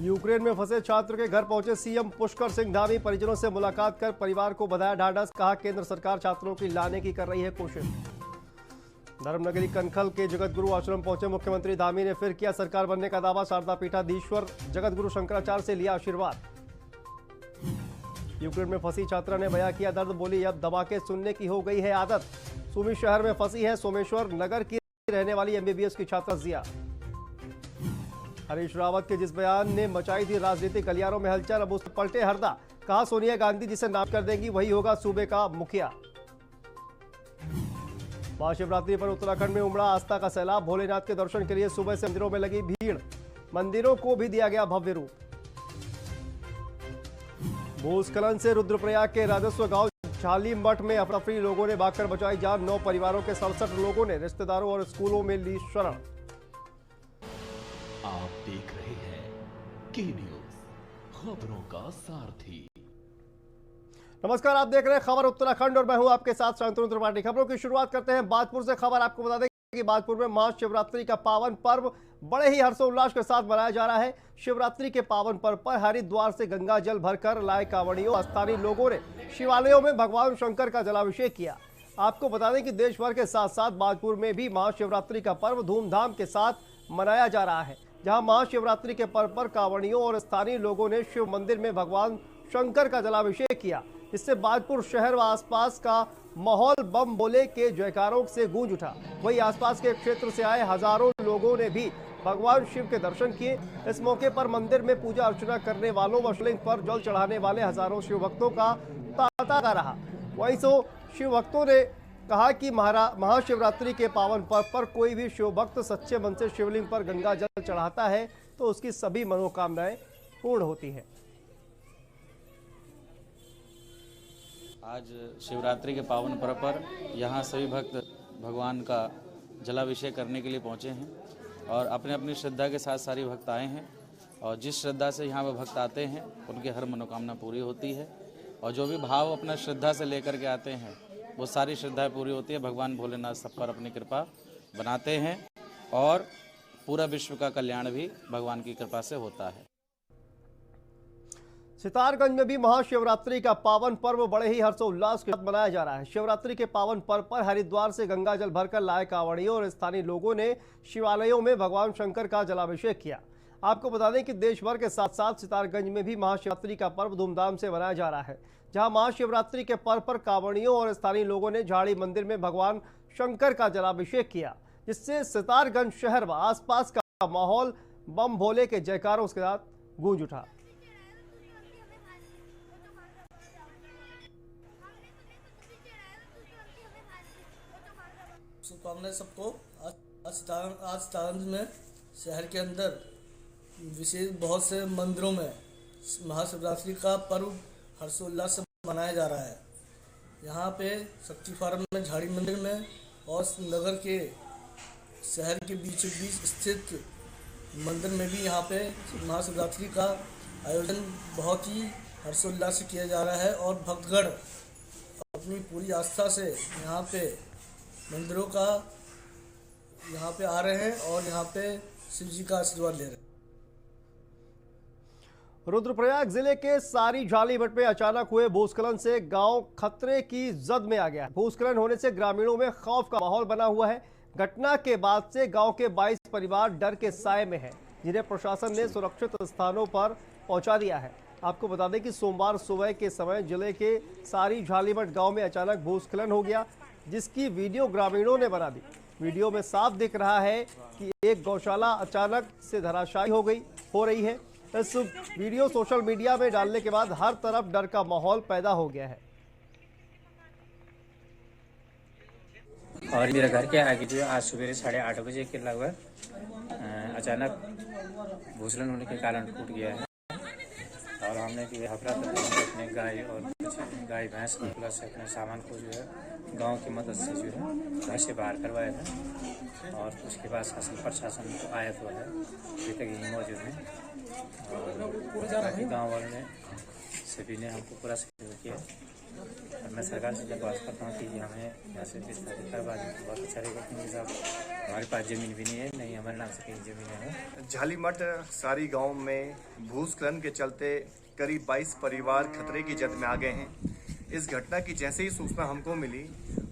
Ukraine में फंसे छात्र के घर पहुंचे सीएम पुष्कर सिंह धामी। परिजनों से मुलाकात कर परिवार को बधाया ढाढ़स। कहा केंद्र सरकार छात्रों की लाने की कर रही है कोशिश। धर्मनगरी कनखल के जगतगुरु आश्रम पहुंचे मुख्यमंत्री धामी ने फिर किया सरकार बनने का दावा। शारदा पीठाधीश्वर जगतगुरु शंकराचार्य से लिया आशीर्वाद। यूक्रेन में फंसी छात्रा ने बयां किया दर्द। बोली अब दबाके सुनने की हो गई है आदत। सुमी शहर में फंसी है सोमेश्वर नगर की रहने वाली एमबीबीएस की छात्रा जिया। हरीश रावत के जिस बयान ने मचाई थी राजनीतिक गलियारों में हलचल, अब उस पलटे हरदा। कहा सोनिया गांधी जिसे नाम कर देंगी वही होगा सूबे का मुखिया। महाशिवरात्रि पर उत्तराखंड में उमड़ा आस्था का सैलाब। भोलेनाथ के दर्शन के लिए सुबह से मंदिरों में लगी भीड़। मंदिरों को भी दिया गया भव्य रूप। भूस्खलन से रुद्रप्रयाग के राजस्व गांव झाली मठ में अफरा-तफरी, लोगों ने भागकर बचाई जान। 9 परिवारों के 67 लोगों ने रिश्तेदारों और स्कूलों में ली शरण। आप देख रहे हैं की न्यूज, खबरों का सारथी। नमस्कार, आप देख रहे हैं खबर उत्तराखंड और मैं हूं आपके साथ शांतनु त्रिपाठी। खबरों की शुरुआत करते हैं बाजपुर से। खबर आपको बता दें कि बाजपुर में महाशिवरात्रि का पावन पर्व बड़े ही हर्षोल्लास के साथ मनाया जा रहा है। शिवरात्रि के पावन पर्व पर हरिद्वार से गंगा जल भरकर लाए कांवड़ियों, स्थानीय लोगों ने शिवालयों में भगवान शंकर का जलाभिषेक किया। आपको बता दें कि देश भर के साथ साथ बाजपुर में भी महाशिवरात्रि का पर्व धूमधाम के साथ मनाया जा रहा है, जहां महाशिवरात्रि के पर्व पर कांवड़ियों और स्थानीय लोगों ने शिव मंदिर में भगवान शंकर का जलाभिषेक किया। इससे बाजपुर शहर व आसपास का माहौल बम बोले के जयकारों से गूंज उठा। वहीं आसपास के क्षेत्र से आए हजारों लोगों ने भी भगवान शिव के दर्शन किए। इस मौके पर मंदिर में पूजा अर्चना करने वालों व शिवलिंग पर जल चढ़ाने वाले हजारों शिव भक्तों का तांता रहा। वहीं तो शिव भक्तों ने कहा कि महाशिवरात्रि के पावन पर्व पर कोई भी शिव भक्त सच्चे मन से शिवलिंग पर गंगा जल चढ़ाता है तो उसकी सभी मनोकामनाएं पूर्ण होती है। आज शिवरात्रि के पावन पर्व पर यहाँ सभी भक्त भगवान का जलाभिषेक करने के लिए पहुँचे हैं और अपने अपनी श्रद्धा के साथ सारी भक्त आए हैं। और जिस श्रद्धा से यहाँ पर भक्त आते हैं उनकी हर मनोकामना पूरी होती है और जो भी भाव अपना श्रद्धा से लेकर के आते हैं वो सारी श्रद्धाएं पूरी होती है। भगवान भोलेनाथ सब पर अपनी कृपा बनाते हैं और पूरा विश्व का कल्याण भी भगवान की कृपा से होता है। सितारगंज में भी महाशिवरात्रि का पावन पर्व बड़े ही हर्षोल्लास के साथ मनाया जा रहा है। शिवरात्रि के पावन पर्व पर हरिद्वार से गंगा जल भरकर लाए कांवड़ियों और स्थानीय लोगों ने शिवालयों में भगवान शंकर का जलाभिषेक किया। आपको बता दें कि देश भर के साथ साथ सितारगंज में भी महाशिवरात्रि का पर्व धूमधाम से मनाया जा रहा है, जहां महाशिवरात्रि के पर्व पर कांवड़ियों और स्थानीय लोगों ने झाड़ी मंदिर में भगवान शंकर का जलाभिषेक किया, जिससे सितारगंज शहर व आसपास का माहौल बम भोले के जयकारों के साथ गूंज उठा। शुभकामनाएं सबको। आज सितारगंज में शहर के अंदर विशेष बहुत से मंदिरों में महाशिवरात्रि का पर्व हर्षोल्लास से मनाया जा रहा है। यहाँ पे शक्ति फार्म में झाड़ी मंदिर में और नगर के शहर के बीचों बीच स्थित मंदिर में भी यहाँ पे महाशिवरात्रि का आयोजन बहुत ही हर्षोल्लास से किया जा रहा है और भक्तगण अपनी पूरी आस्था से यहाँ पे मंदिरों का यहाँ पे आ रहे हैं और यहाँ पे शिव जी का आशीर्वाद ले रहे हैं। रुद्रप्रयाग जिले के सारी झाली मठ में अचानक हुए भूस्खलन से गांव खतरे की जद में आ गया। भूस्खलन होने से ग्रामीणों में खौफ का माहौल बना हुआ है। घटना के बाद से गांव के 22 परिवार डर के साए में हैं, जिन्हें प्रशासन ने सुरक्षित स्थानों पर पहुंचा दिया है। आपको बता दें कि सोमवार सुबह के समय जिले के सारी झाली मठ गाँव में अचानक भूस्खलन हो गया, जिसकी वीडियो ग्रामीणों ने बना दी। वीडियो में साफ दिख रहा है कि एक गौशाला अचानक से धराशायी हो रही है। इस वीडियो सोशल मीडिया में डालने के बाद हर तरफ डर का माहौल पैदा हो गया है। और मेरे घर के आगे जो आज सवेरे 8:30 बजे के लगभग अचानक भूस्खलन होने के कारण टूट गया है और हमने जो है अपने गाय भैंस प्लस अपने सामान को जो है गांव की मदद से जो है घर से बाहर करवाया था और उसके बाद शासन प्रशासन तो आया हुआ है, अभी तक यही मौजूद है और गाँव वालों ने सभी ने हमको पूरा सहयोग किया। मैं सरकार से दरख्वास्त करता हूँ कि हमें यहाँ से विस्थापित करवा दें तो बहुत अच्छा रहेगा, क्योंकि साहब हमारे पास ज़मीन भी नहीं है, नहीं हमारे नाम से कहीं ज़मीन है। झालीमठ सारी गांव में भूस्खलन के चलते करीब 22 परिवार खतरे की जद में आ गए हैं। इस घटना की जैसे ही सूचना हमको मिली,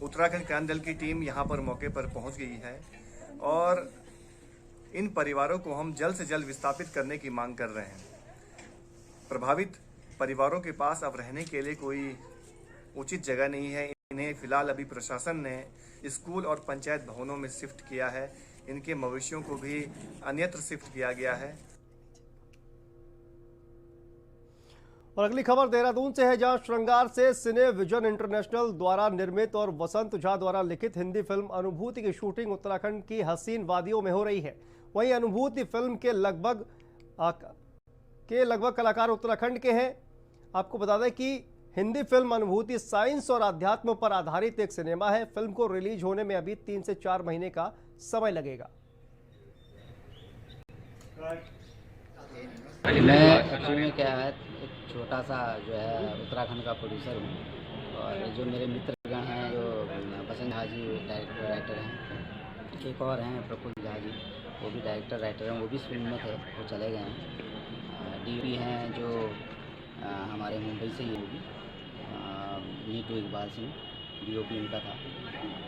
उत्तराखंड क्रांति दल की टीम यहां पर मौके पर पहुंच गई है और इन परिवारों को हम जल्द से जल्द विस्थापित करने की मांग कर रहे हैं। प्रभावित परिवारों के पास अब रहने के लिए कोई उचित जगह नहीं है। इन्हें फिलहाल अभी प्रशासन ने स्कूल और पंचायत भवनों में शिफ्ट किया है। इनके मवेशियों को भी अन्यत्र शिफ्ट किया गया है। और अगली खबर देहरादून से है, जहां श्रृंगार से सिने विजन इंटरनेशनल द्वारा निर्मित और वसंत झा द्वारा लिखित हिंदी फिल्म अनुभूति की शूटिंग उत्तराखंड की हसीन वादियों में हो रही है। वहीं अनुभूति फिल्म के लगभग कलाकार उत्तराखंड के हैं। आपको बता दें कि हिंदी फिल्म अनुभूति साइंस और अध्यात्म पर आधारित एक सिनेमा है। फिल्म को रिलीज होने में अभी 3 से 4 महीने का समय लगेगा। मैं एक्चुअली में क्या है, एक छोटा सा जो है उत्तराखंड का प्रोड्यूसर हूँ और जो मेरे मित्रगण हैं, जो बसंत झा जी राइटर हैं, एक और हैं प्रफुल्ल झा जी, वो भी डायरेक्टर राइटर हैं, वो भी इस फिल्म में थे, वो चले गए हैं। डीपी हैं जो हमारे मुंबई से ही होगी, नीटू इकबाल सिंह, डीओपी इनका था।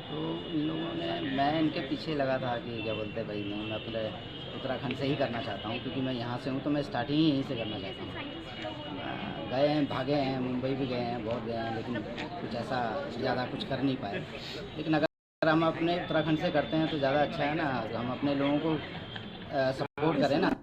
तो इन लोगों ने, मैं इनके पीछे लगा था कि क्या बोलते भाई नहीं, मैं अपने उत्तराखंड से ही करना चाहता हूँ, क्योंकि मैं यहाँ से हूँ तो मैं स्टार्टिंग ही यहीं से करना चाहता हूँ। गए हैं, भागे हैं, मुंबई भी गए हैं, बहुत गए हैं, लेकिन कुछ ऐसा ज़्यादा कुछ कर नहीं पाए। लेकिन अगर हम अपने उत्तराखंड से करते हैं तो ज़्यादा अच्छा है ना, हम अपने लोगों को सपोर्ट करें ना।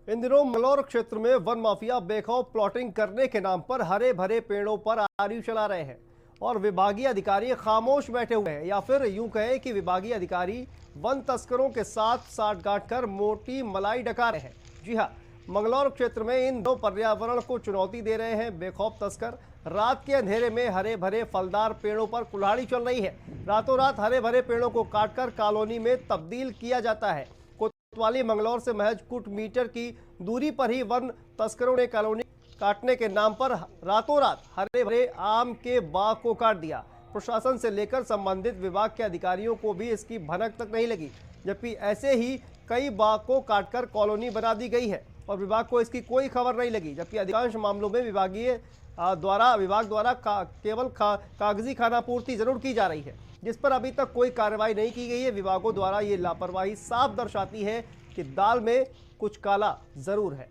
इन दिनों मंगलौर क्षेत्र में वन माफिया बेखौफ प्लॉटिंग करने के नाम पर हरे भरे पेड़ों पर आरी चला रहे हैं और विभागीय अधिकारी खामोश बैठे हुए हैं, या फिर यूं कहें कि विभागीय अधिकारी वन तस्करों के साथ साठगांठ कर मोटी मलाई डका रहे हैं। जी हां, मंगलौर क्षेत्र में इन दो पर्यावरण को चुनौती दे रहे हैं बेखौफ तस्कर। रात के अंधेरे में हरे भरे फलदार पेड़ों पर कुल्हाड़ी चल रही है। रातों रात हरे भरे पेड़ों को काटकर कॉलोनी में तब्दील किया जाता है। कोतवाली मंगलौर से महज कुछ मीटर की दूरी पर ही वन तस्करों ने कॉलोनी काटने के नाम पर रातों रात हरे भरे आम के बाग को काट दिया। प्रशासन से लेकर संबंधित विभाग के अधिकारियों को भी इसकी भनक तक नहीं लगी, जबकि ऐसे ही कई बाग को काटकर कॉलोनी बना दी गई है और विभाग को इसकी कोई खबर नहीं लगी। जबकि अधिकांश मामलों में विभाग द्वारा केवल कागजी खानापूर्ति जरूर की जा रही है, जिस पर अभी तक कोई कार्रवाई नहीं की गई है। विभागों द्वारा ये लापरवाही साफ दर्शाती है कि दाल में कुछ काला जरूर है।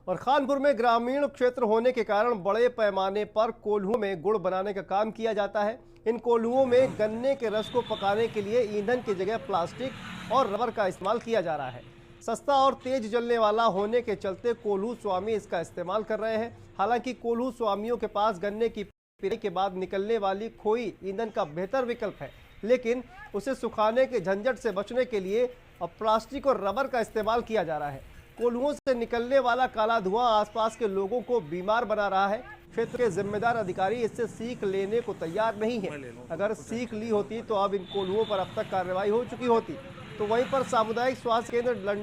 और खानपुर में ग्रामीण क्षेत्र होने के कारण बड़े पैमाने पर कोल्हुओं में गुड़ बनाने का काम किया जाता है। इन कोल्हुओं में गन्ने के रस को पकाने के लिए ईंधन की जगह प्लास्टिक और रबर का इस्तेमाल किया जा रहा है। सस्ता और तेज जलने वाला होने के चलते कोल्हू स्वामी इसका इस्तेमाल कर रहे हैं। हालांकि कोल्हू स्वामियों के पास गन्ने की पिराई के बाद निकलने वाली खोई ईंधन का बेहतर विकल्प है, लेकिन उसे सुखाने के झंझट से बचने के लिए अब प्लास्टिक और रबर का इस्तेमाल किया जा रहा है। कोल्हुओं से निकलने वाला काला धुआं आसपास के लोगों को बीमार बना रहा है। क्षेत्र के जिम्मेदार अधिकारी इससे सीख लेने को तैयार नहीं है। अगर सीख ली होती तो अब इन कोल्हुओं पर अब तक कार्रवाई हो चुकी होती। तो वहीं पर सामुदायिक स्वास्थ्य केंद्र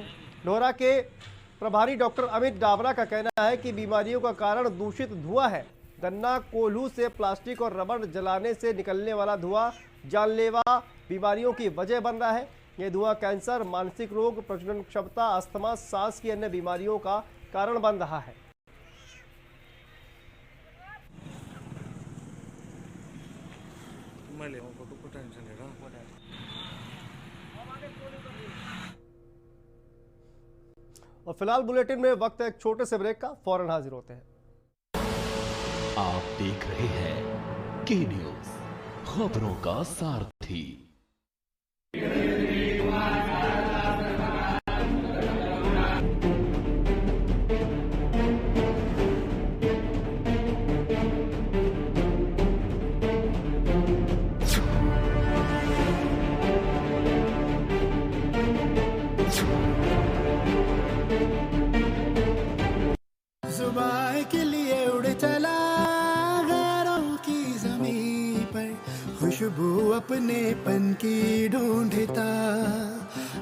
ढोरा के प्रभारी डॉक्टर अमित डाबरा का कहना है कि बीमारियों का कारण दूषित धुआं है। गन्ना कोल्हू से प्लास्टिक और रबर जलाने से निकलने वाला धुआं जानलेवा बीमारियों की वजह बन रहा है। ये धुआं कैंसर, मानसिक रोग, प्रजनन क्षमता, अस्थमा, सांस की अन्य बीमारियों का कारण बन रहा है। और फिलहाल बुलेटिन में वक्त है एक छोटे से ब्रेक का, फौरन हाजिर होते हैं। आप देख रहे हैं के न्यूज, खबरों का सारथी। सुबह के लिए उड़ चला गैरों की ज़मीं पर, खुश खुशबू अपनेपन की ढूंढता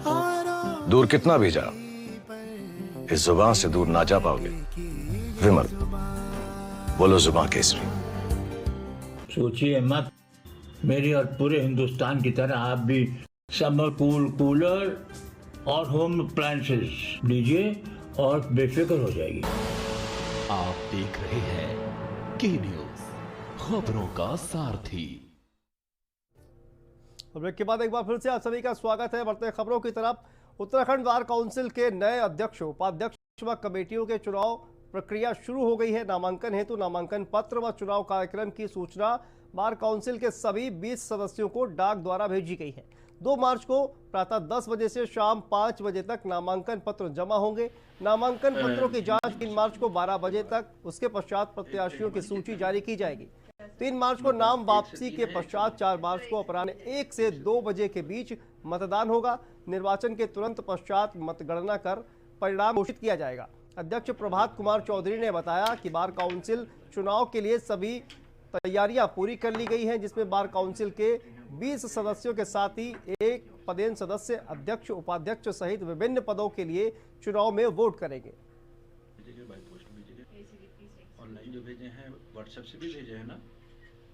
और दूर कितना भी जाओ, इस जुबान से दूर ना जा पाओगे। विमल, बोलो जुबान केसरी। सोचिए मत, मेरी और पूरे हिंदुस्तान की तरह आप भी समर कूलर और होम अप्लायंसेस लीजिए और बेफिक्र हो जाएगी। आप देख रहे हैं की न्यूज, खबरों का सारथी। ब्रेक के बाद एक बार फिर से आप सभी का स्वागत है। बढ़ते खबरों की तरफ। उत्तराखंड बार काउंसिल के नए अध्यक्ष, उपाध्यक्ष व कमेटियों के चुनाव प्रक्रिया शुरू हो गई है। नामांकन हेतु नामांकन पत्र व चुनाव कार्यक्रम की सूचना बार काउंसिल के सभी 20 सदस्यों को डाक द्वारा भेजी गई है। 2 मार्च को प्रातः 10 बजे से शाम 5 बजे तक नामांकन पत्र जमा होंगे। नामांकन पत्रों की जांच 3 मार्च को 12 बजे तक, उसके पश्चात प्रत्याशियों की सूची जारी की जाएगी। 3 मार्च को नाम वापसी के पश्चात 4 मार्च को अपराह्न 1 से 2 बजे के बीच मतदान होगा। निर्वाचन के तुरंत पश्चात मतगणना कर परिणाम घोषित किया जाएगा। अध्यक्ष प्रभात कुमार चौधरी ने बताया कि बार काउंसिल चुनाव के लिए सभी तैयारियां पूरी कर ली गई हैं, जिसमें बार काउंसिल के 20 सदस्यों के साथ ही एक पदेन सदस्य, अध्यक्ष, उपाध्यक्ष सहित विभिन्न पदों के लिए चुनाव में वोट करेंगे। ऑनलाइन जो भेजे हैं, व्हाट्सएप से भी भेजे हैं ना,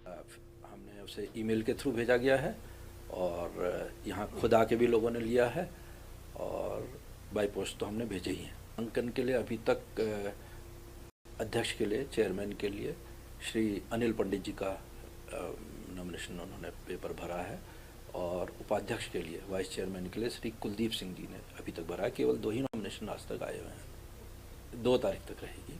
हमने उसे ईमेल के थ्रू भेजा गया है और यहाँ खुद आके भी लोगों ने लिया है और बाय पोस्ट तो हमने भेजे ही हैं। अंकन के लिए अभी तक अध्यक्ष के लिए, चेयरमैन के लिए श्री अनिल पंडित जी का नॉमिनेशन उन्होंने पेपर भरा है और उपाध्यक्ष के लिए, वाइस चेयरमैन के लिए श्री कुलदीप सिंह जी ने अभी तक भरा है। केवल 2 ही नॉमिनेशन आज तक आए हुए हैं। 2 तारीख तक रहेगी।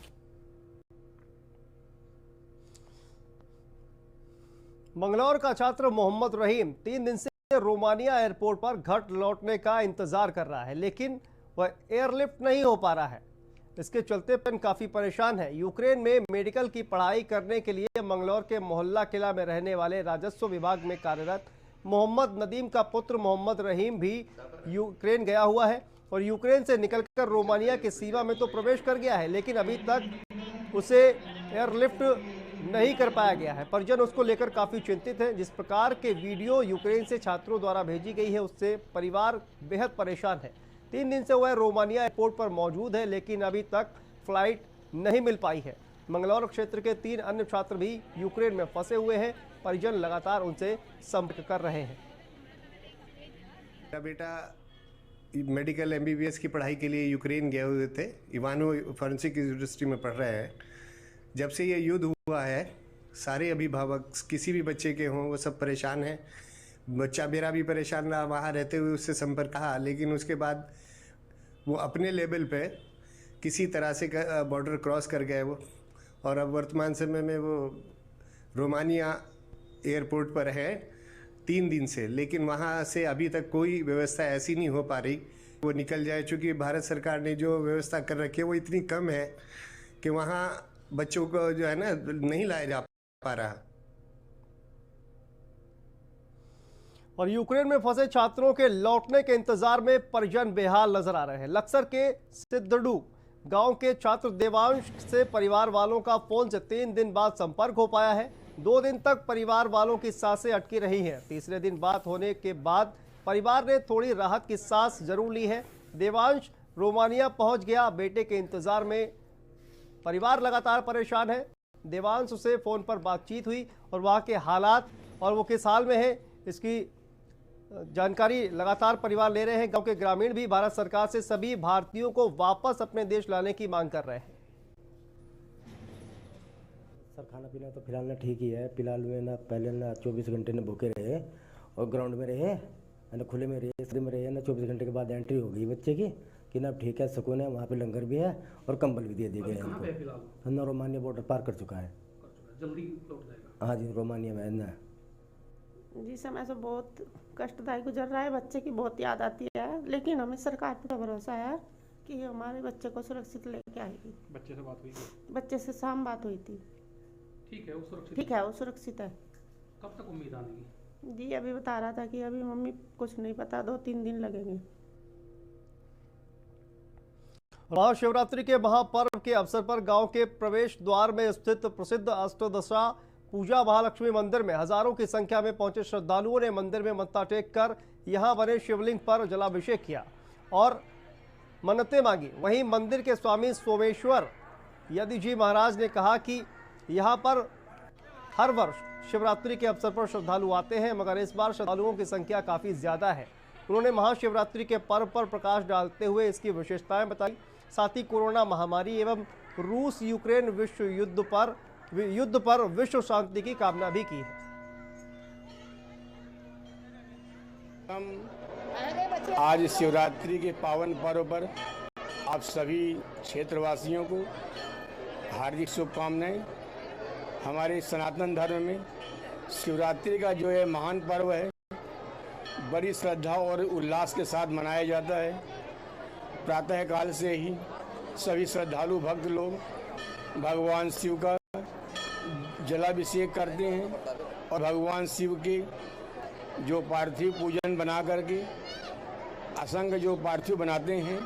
मंगलौर का छात्र मोहम्मद रहीम 3 दिन से रोमानिया एयरपोर्ट पर घर लौटने का इंतजार कर रहा है, लेकिन वह एयरलिफ्ट नहीं हो पा रहा है। इसके चलते काफी परेशान है। यूक्रेन में मेडिकल की पढ़ाई करने के लिए मंगलौर के मोहल्ला किला में रहने वाले राजस्व विभाग में कार्यरत मोहम्मद नदीम का पुत्र मोहम्मद रहीम भी यूक्रेन गया हुआ है और यूक्रेन से निकलकर रोमानिया की सीमा में तो प्रवेश कर गया है, लेकिन अभी तक उसे एयरलिफ्ट नहीं कर पाया गया है। परिजन उसको लेकर काफी चिंतित है। जिस प्रकार के वीडियो यूक्रेन से छात्रों द्वारा भेजी गई है, उससे परिवार बेहद परेशान है। 3 दिन से वह रोमानिया एयरपोर्ट पर मौजूद है, लेकिन अभी तक फ्लाइट नहीं मिल पाई है। मंगलौर क्षेत्र के 3 अन्य छात्र भी यूक्रेन में फंसे हुए हैं। परिजन लगातार उनसे संपर्क कर रहे हैं। मेरा बेटा मेडिकल MBBS की पढ़ाई के लिए यूक्रेन गए हुए थे। इवानो फॉरेंसिक यूनिवर्सिटी में पढ़ रहे हैं। जब से ये युद्ध हुआ है, सारे अभिभावक किसी भी बच्चे के हों वो सब परेशान हैं। बच्चा मेरा भी परेशान रहा, वहाँ रहते हुए उससे संपर्क कहा, लेकिन उसके बाद वो अपने लेवल पे किसी तरह से बॉर्डर क्रॉस कर गए वो, और अब वर्तमान समय में वो रोमानिया एयरपोर्ट पर है 3 दिन से, लेकिन वहाँ से अभी तक कोई व्यवस्था ऐसी नहीं हो पा रही वो निकल जाए। चूँकि भारत सरकार ने जो व्यवस्था कर रखी है वो इतनी कम है कि वहाँ बच्चों को जो है ना नहीं लाया जा पा रहा। और यूक्रेन में फंसे छात्रों के लौटने के इंतजार में परिजन बेहाल नजर आ रहे हैं। लक्सर के सिद्धडू गांव के छात्र देवांश से परिवार वालों का फोन से 3 दिन बाद संपर्क हो पाया है। 2 दिन तक परिवार वालों की सांसें अटकी रही हैं। तीसरे दिन बात होने के बाद परिवार ने थोड़ी राहत की सांस जरूर ली है। देवांश रोमानिया पहुंच गया। बेटे के इंतजार में परिवार लगातार परेशान है। देवांश से फोन पर बातचीत हुई और वहां के हालात और वो किस हाल में है, इसकी जानकारी लगातार परिवार ले रहे हैं। गांव के ग्रामीण भी भारत सरकार से सभी भारतीयों को वापस अपने देश लाने की मांग कर रहे हैं। सर खाना पीना तो फिलहाल ना ठीक ही है। फिलहाल में ना पहले ना 24 घंटे ना भूखे रहे और ग्राउंड में रहे ना खुले में रहे, सर्दी में रहे ना। 24 घंटे के बाद एंट्री हो गई बच्चे की कि ना ठीक है, सुकून है। वहाँ पे लंगर भी है और कंबल भी दे दिए गए हैं। ना रोमानिया बॉर्डर पार कर चुका है, जल्दी लौट जाएगा। हाँ जी, रोमानिया में है ना। जी समय से बहुत कष्टदायी गुजर रहा है। बच्चे की बहुत याद आती है, लेकिन हमें सरकार पर भरोसा है कि हमारे बच्चे को सुरक्षित लेके आएगी। बच्चे से बात हुई? बच्चे से शाम बात हुई थी। ठीक है, वो सुरक्षित? ठीक है, वो सुरक्षित है। कब तक उम्मीद आने की? जी अभी बता रहा था कि अभी मम्मी कुछ नहीं पता, 2-3 दिन लगेंगे। महाशिवरात्रि के महापर्व के अवसर पर गांव के प्रवेश द्वार में स्थित प्रसिद्ध अष्टदशा पूजा महालक्ष्मी मंदिर में हजारों की संख्या में पहुंचे श्रद्धालुओं ने मंदिर में मत्था टेक कर यहां बने शिवलिंग पर जलाभिषेक किया और मन्नतें मांगी। वहीं मंदिर के स्वामी सोमेश्वर यदि जी महाराज ने कहा कि यहां पर हर वर्ष शिवरात्रि के अवसर पर श्रद्धालु आते हैं, मगर इस बार श्रद्धालुओं की संख्या काफ़ी ज़्यादा है। उन्होंने महाशिवरात्रि के पर्व पर प्रकाश डालते हुए इसकी विशेषताएं बताई। साथ ही कोरोना महामारी एवं रूस यूक्रेन युद्ध पर विश्व शांति की कामना भी की है। आज शिवरात्रि के पावन पर्व पर आप सभी क्षेत्रवासियों को हार्दिक शुभकामनाएं। हमारे सनातन धर्म में शिवरात्रि का जो है महान पर्व है, बड़ी श्रद्धा और उल्लास के साथ मनाया जाता है। प्रातःकाल से ही सभी श्रद्धालु भक्त लोग भगवान शिव का जलाभिषेक करते हैं और भगवान शिव के जो पार्थिव पूजन बना करके असंख्य जो पार्थिव बनाते हैं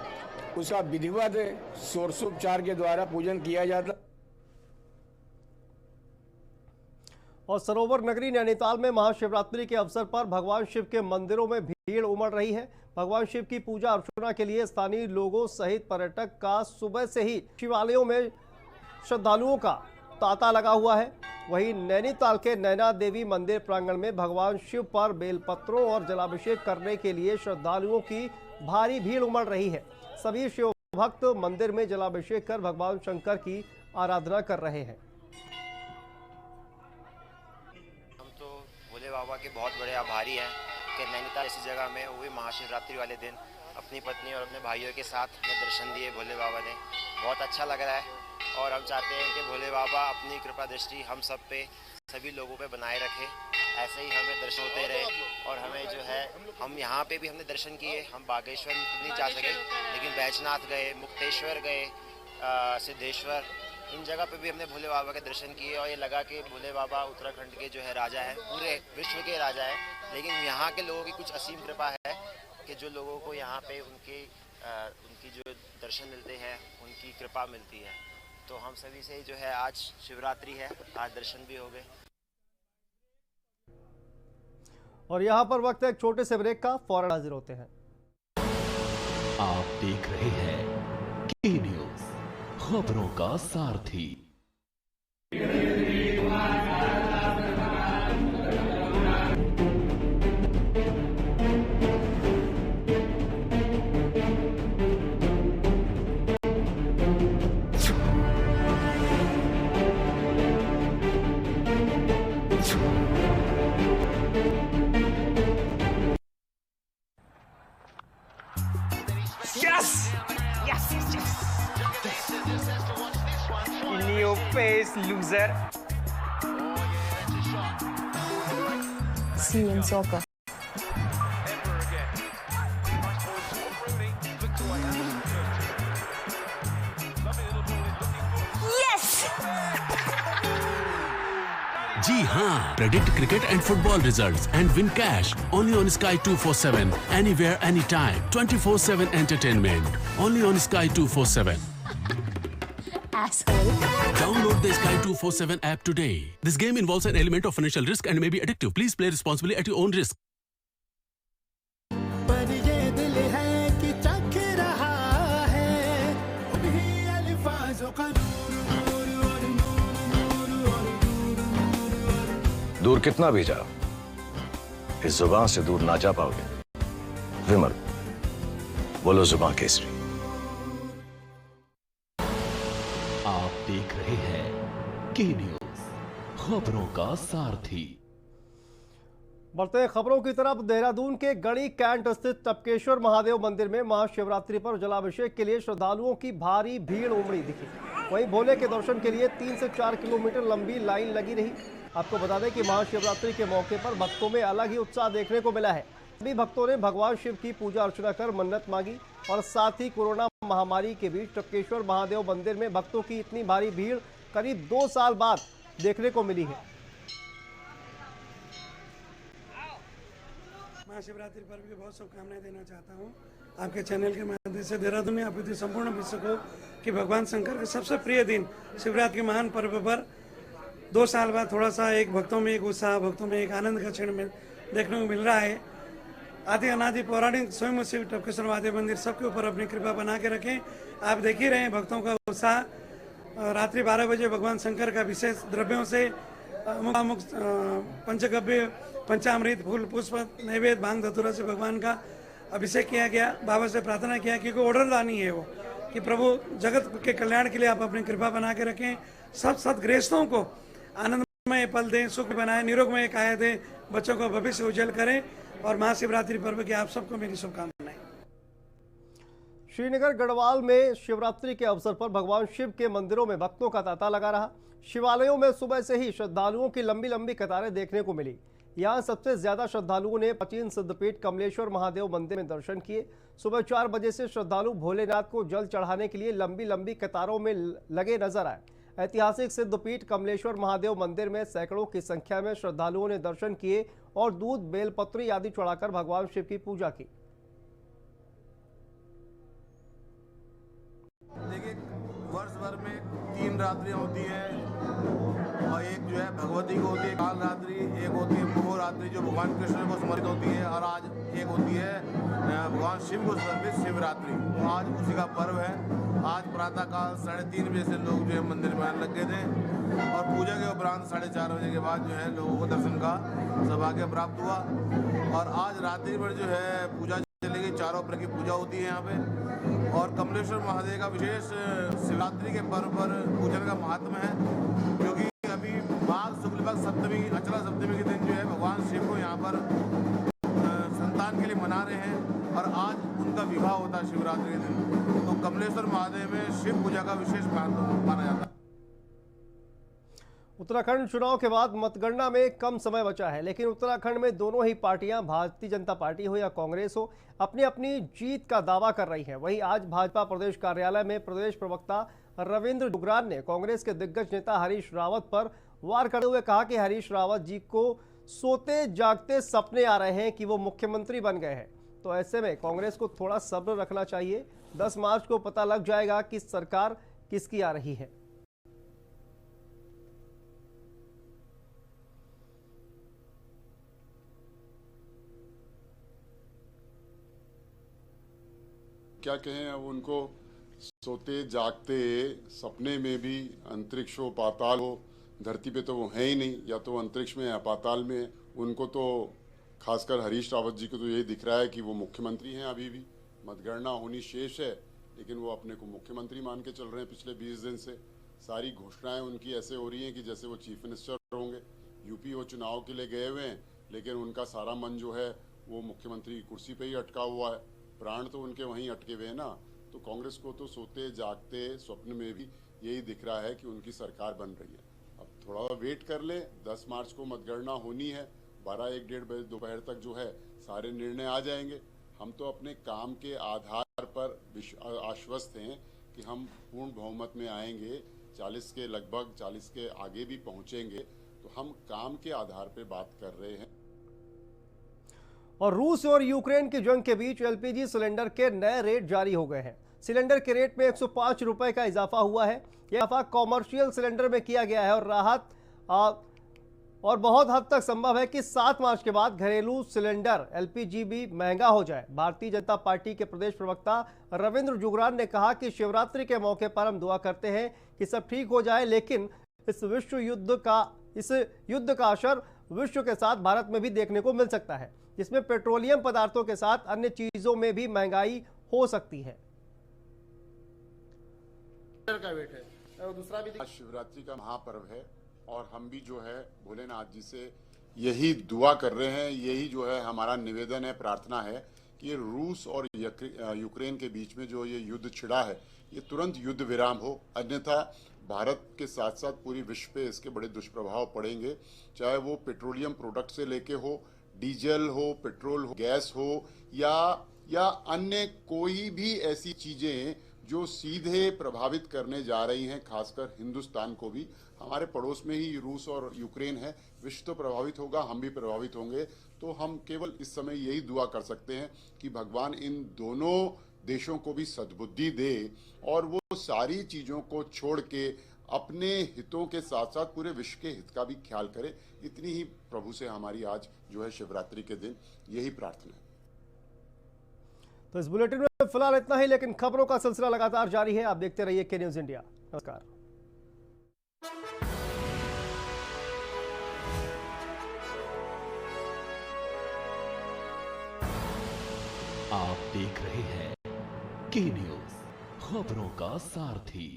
उसका विधिवत षोडशोपचार के द्वारा पूजन किया जाता। और सरोवर नगरी नैनीताल में महाशिवरात्रि के अवसर पर भगवान शिव के मंदिरों में भीड़ उमड़ रही है। भगवान शिव की पूजा अर्चना के लिए स्थानीय लोगों सहित पर्यटक का सुबह से ही शिवालयों में श्रद्धालुओं का तांता लगा हुआ है। वहीं नैनीताल के नैना देवी मंदिर प्रांगण में भगवान शिव पर बेलपत्रों और जलाभिषेक करने के लिए श्रद्धालुओं की भारी भीड़ उमड़ रही है। सभी शिव भक्त मंदिर में जलाभिषेक कर भगवान शंकर की आराधना कर रहे हैं। भोले बाबा के बहुत बड़े आभारी हैं कि नैनीताल ऐसी जगह में हुई महाशिवरात्रि वाले दिन अपनी पत्नी और अपने भाइयों के साथ हमें दर्शन दिए भोले बाबा ने। बहुत अच्छा लग रहा है और हम चाहते हैं कि भोले बाबा अपनी कृपा दृष्टि हम सब पे सभी लोगों पे बनाए रखे, ऐसे ही हमें दर्शन होते रहे। और हमें जो है हम यहाँ पे भी हमने दर्शन किए, हम बागेश्वर नहीं जा सके लेकिन बैजनाथ गए, मुक्तेश्वर गए, सिद्धेश्वर, इन जगह पे भी हमने भोले बाबा के दर्शन किए और ये लगा कि भोले बाबा उत्तराखंड के जो है राजा है, पूरे विश्व के राजा है। लेकिन यहाँ के लोगों की कुछ असीम कृपा है कि जो लोगों को यहाँ पे उनकी जो दर्शन मिलते हैं, उनकी कृपा मिलती है। तो हम सभी से जो है आज शिवरात्रि है, आज दर्शन भी हो गए। और यहाँ पर वक्त है एक छोटे से ब्रेक का, फौरन हाजिर होते हैं। आप देख रहे हैं के न्यूज़, खबरों का सारथी। Yes! Yes, yes, yes! In your face, loser. See you in soccer. Yes! जी हाँ, predict cricket and football results and win cash only on Sky 247, anywhere, anytime, 24/7 entertainment, only on Sky 247. Asshole. Download the Sky 247 app today. This game involves an element of financial risk and may be addictive. Please play responsibly at your own risk. पर ये दिल है कि चख रहा है भी अल्फाज़ों का दूर कितना भी जाओ, इस जुबान से दूर ना जा पाओगे। विमल, बोलो जुबान केसरी। आप देख रहे हैं के न्यूज़, खबरों का सारथी। बढ़ते हैं खबरों की तरफ। देहरादून के गढ़ी कैंट स्थित टपकेश्वर महादेव मंदिर में महाशिवरात्रि पर जलाभिषेक के लिए श्रद्धालुओं की भारी भीड़ उमड़ी दिखी। वहीं भोले के दर्शन के लिए 3 से 4 किलोमीटर लंबी लाइन लगी रही। आपको बता दें कि महाशिवरात्रि के मौके पर भक्तों में अलग ही उत्साह देखने को मिला है। सभी भक्तों ने भगवान शिव की पूजा अर्चना कर मन्नत मांगी और साथ ही कोरोना महामारी के बीच टपकेश्वर महादेव मंदिर में भक्तों की इतनी भारी भीड़ करीब 2 साल बाद देखने को मिली है। महाशिवरात्रि पर्व की बहुत शुभकामनाएं देना चाहता हूं आपके चैनल के माध्यम से। देहरादून में आप संपूर्ण विश्व को कि भगवान शंकर के सबसे प्रिय दिन शिवरात्रि के महान पर्व पर 2 साल बाद थोड़ा सा एक भक्तों में एक उत्साह, भक्तों में एक आनंद का क्षण देखने को मिल रहा है। आदि अनादि पौराणिक स्वयं शिव टपकेश्वर महादेव मंदिर सबके ऊपर अपनी कृपा बना के रखें। आप देख ही रहे हैं भक्तों का उत्साह। रात्रि 12 बजे भगवान शंकर का विशेष द्रव्यों से अमुक पंचगव्य, पंचामृत, फूल, पुष्प, नैवेद्य, भांग, धतूरा से भगवान का अभिषेक किया गया। बाबा से प्रार्थना किया, क्योंकि ऑर्डर दानी है वो, कि प्रभु जगत के कल्याण के लिए आप अपनी कृपा बना के रखें। सब सदगृहस्थों को आनंदमय पल दें, सुख बनाए, निरोगमय काया दें, बच्चों को भविष्य उज्जवल करें। और महाशिवरात्रि पर्व की आप सबको मेरी शुभकामनाएं। श्रीनगर गढ़वाल में शिवरात्रि के अवसर पर भगवान शिव के मंदिरों में भक्तों का तांता लगा रहा। शिवालयों में सुबह से ही श्रद्धालुओं की लंबी लंबी कतारें देखने को मिली। यहां सबसे ज्यादा श्रद्धालुओं ने प्राचीन सिद्धपीठ कमलेश्वर महादेव मंदिर में दर्शन किए। सुबह 4 बजे से श्रद्धालु भोलेनाथ को जल चढ़ाने के लिए लंबी लंबी कतारों में लगे नजर आए। ऐतिहासिक सिद्धपीठ कमलेश्वर महादेव मंदिर में सैकड़ों की संख्या में श्रद्धालुओं ने दर्शन किए और दूध, बेलपत्री आदि चढ़ाकर भगवान शिव की पूजा की। देखिए, वर्ष भर में 3 रात्रियां होती है और एक जो है भगवती को होती है काल रात्रि, एक होती है महोरात्रि जो भगवान कृष्ण को समर्पित होती है, और आज एक होती है भगवान शिव को समर्पित शिवरात्रि। तो आज उसी का पर्व है। आज प्रातःकाल 3:30 बजे से लोग जो है मंदिर में आने लगे थे और पूजा के उपरांत 4:30 बजे के बाद जो है लोगों को दर्शन का सौभाग्य प्राप्त हुआ। और आज रात्रि भर जो है पूजा चलेगी, 4 प्रकार की पूजा होती है यहाँ पे। और कमलेश्वर महादेव का विशेष शिवरात्रि के पर्व पर पूजन का महात्मा है, क्योंकि अभी माघ शुक्ल पक्ष सप्तमी, अचला सप्तमी के दिन जो है भगवान शिव को यहाँ पर संतान के लिए मना रहे हैं और आज उनका विवाह होता है शिवरात्रि के दिन। तो कमलेश्वर महादेव में शिव पूजा का विशेष महत्व माना जाता है। उत्तराखंड चुनाव के बाद मतगणना में कम समय बचा है, लेकिन उत्तराखंड में दोनों ही पार्टियां, भारतीय जनता पार्टी हो या कांग्रेस हो, अपनी अपनी जीत का दावा कर रही हैं। वहीं आज भाजपा प्रदेश कार्यालय में प्रदेश प्रवक्ता रविंद्र जुगरान ने कांग्रेस के दिग्गज नेता हरीश रावत पर वार करते हुए कहा कि हरीश रावत जी को सोते जागते सपने आ रहे हैं कि वो मुख्यमंत्री बन गए हैं। तो ऐसे में कांग्रेस को थोड़ा सब्र रखना चाहिए। 10 मार्च को पता लग जाएगा कि सरकार किसकी आ रही है। क्या कहें अब उनको, सोते जागते सपने में भी अंतरिक्ष हो, पाताल हो, धरती पे तो वो है ही नहीं, या तो अंतरिक्ष में या पाताल में। उनको तो खासकर हरीश रावत जी को तो यही दिख रहा है कि वो मुख्यमंत्री हैं। अभी भी मतगणना होनी शेष है, लेकिन वो अपने को मुख्यमंत्री मान के चल रहे हैं। पिछले 20 दिन से सारी घोषणाएं उनकी ऐसे हो रही हैं कि जैसे वो चीफ मिनिस्टर होंगे। यूपी वो चुनाव के लिए गए हुए हैं, लेकिन उनका सारा मन जो है वो मुख्यमंत्री की कुर्सी पे ही अटका हुआ है। प्राण तो उनके वहीं अटके हुए हैं ना। तो कांग्रेस को तो सोते जागते स्वप्न में भी यही दिख रहा है कि उनकी सरकार बन रही है। अब थोड़ा वेट कर ले, 10 मार्च को मतगणना होनी है। 12-1-1:30 बजे दोपहर तक जो है सारे निर्णय आ जाएंगे। हम तो अपने काम के आधार पर आश्वस्त हैं कि हम पूर्ण बहुमत में आएंगे, 40 के लगभग, 40 के आगे भी पहुंचेंगे। तो हम काम के आधार पर बात कर रहे हैं। और रूस और यूक्रेन की जंग के बीच एलपीजी सिलेंडर के नए रेट जारी हो गए हैं। सिलेंडर के रेट में 105 रुपए का इजाफा हुआ है। यह इजाफा कॉमर्शियल सिलेंडर में किया गया है और राहत और बहुत हद तक संभव है कि 7 मार्च के बाद घरेलू सिलेंडर एलपीजी भी महंगा हो जाए। भारतीय जनता पार्टी के प्रदेश प्रवक्ता रविंद्र जुगरान ने कहा कि शिवरात्रि के मौके पर हम दुआ करते हैं कि सब ठीक हो जाए, लेकिन इस युद्ध का असर विश्व के साथ भारत में भी देखने को मिल सकता है, जिसमें पेट्रोलियम पदार्थों के साथ अन्य चीजों में भी महंगाई हो सकती है। दूसरा भी शिवरात्रि का महापर्व है और हम भी जो है भोलेनाथ जी से यही दुआ कर रहे हैं, यही जो है हमारा निवेदन है, प्रार्थना है कि रूस और यूक्रेन के बीच में जो ये युद्ध छिड़ा है ये तुरंत युद्ध विराम हो, अन्यथा भारत के साथ साथ पूरी विश्व पे इसके बड़े दुष्प्रभाव पड़ेंगे। चाहे वो पेट्रोलियम प्रोडक्ट से लेके हो, डीजल हो, पेट्रोल हो, गैस हो या अन्य कोई भी ऐसी चीजें जो सीधे प्रभावित करने जा रही हैं, खासकर हिंदुस्तान को भी। हमारे पड़ोस में ही रूस और यूक्रेन है, विश्व तो प्रभावित होगा, हम भी प्रभावित होंगे। तो हम केवल इस समय यही दुआ कर सकते हैं कि भगवान इन दोनों देशों को भी सद्बुद्धि दे और वो सारी चीजों को छोड़ के अपने हितों के साथ साथ पूरे विश्व के हित का भी ख्याल करे। इतनी ही प्रभु से हमारी आज जो है शिवरात्रि के दिन यही प्रार्थना है। तो इस बुलेटिन में फिलहाल इतना ही, लेकिन खबरों का सिलसिला लगातार जारी है। आप देखते रहिए के न्यूज इंडिया। नमस्कार। आप देख रहे हैं के न्यूज, खबरों का सारथी।